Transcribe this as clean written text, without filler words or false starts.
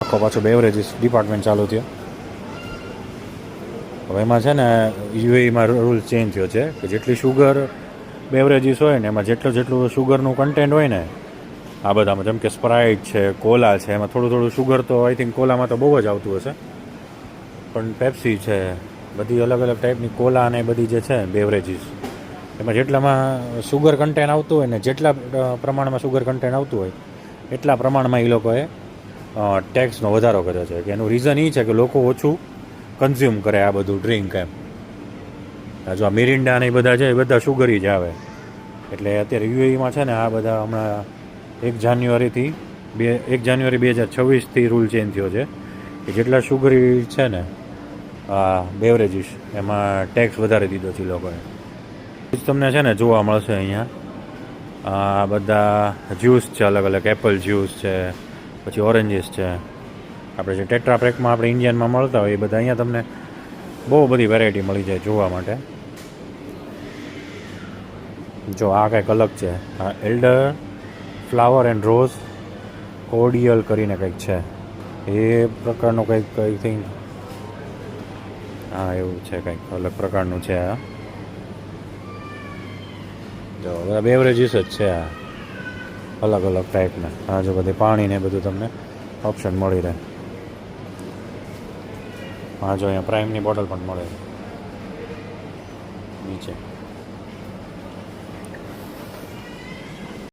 આખો પાછો beverages department ચાલુ થયો. હવે એમાં છે ને યુએઈમાં રૂલ ચેન્જ થયો છે કે જેટલી શુગર બેવરેજીસ હોય ને એમાં જેટલું શુગરનું કન્ટેન્ટ હોય ને આ બધામાં, જેમ કે સ્પ્રાઇટ છે, કોલા છે, એમાં થોડું શુગર તો આઈ થિંક કોલામાં તો બહુ જ આવતું હશે, પણ પેપ્સી છે, બધી અલગ અલગ ટાઈપની કોલા અને બધી જે છે બેવરેજીસ, એમાં જેટલામાં શુગર કન્ટેન્ટ આવતું હોય ને જેટલા પ્રમાણમાં શુગર કન્ટેન્ટ આવતું હોય એટલા પ્રમાણમાં એ લોકોએ ટેક્સનો વધારો કર્યો છે. કે એનું રીઝન એ છે કે લોકો ઓછું કન્ઝ્યુમ કરે આ બધું ડ્રિંક એમ. જો આ મિરિન્ડા ને એ બધા છે એ બધા શુગરી જ આવે. એટલે અત્યારે યુએઈમાં છે ને આ બધા હમણાં 1 જાન્યુઆરી 2026થી રૂલ ચેન્જ થયો છે કે જેટલા શુગરી છે ને આ બેવરેજીસ એમાં ટેક્સ વધારી દીધો છે લોકોએ. તમને છે ને જોવા મળશે અહીંયા આ બધા જ્યુસ છે, અલગ અલગ એપલ જ્યુસ છે, પછી ઓરેન્જીસ છે, આપણે જે ટેટ્રા પેકમાં આપણે ઇન્ડિયનમાં મળતા હોય એ બધા અહીંયા તમને બહુ બધી વેરાયટી મળી જાય જોવા માટે. જો આ કંઈક અલગ છે, આ એલ્ડર ફ્લાવર એન્ડ રોઝ કોડિયલ કરીને કંઈક છે, એ પ્રકારનું કંઈક આઈ થિંક, હા એવું છે, કંઈક અલગ પ્રકારનું છે આ. જો બધા બેવરેજીસ જ છે આ અલગ અલગ ટાઈપના. આ જો બધી પાણી ને બધું તમને ઓપ્શન મળી રહે. હા જો અહીંયા પ્રાઇમની બોટલ પણ મળે નીચે.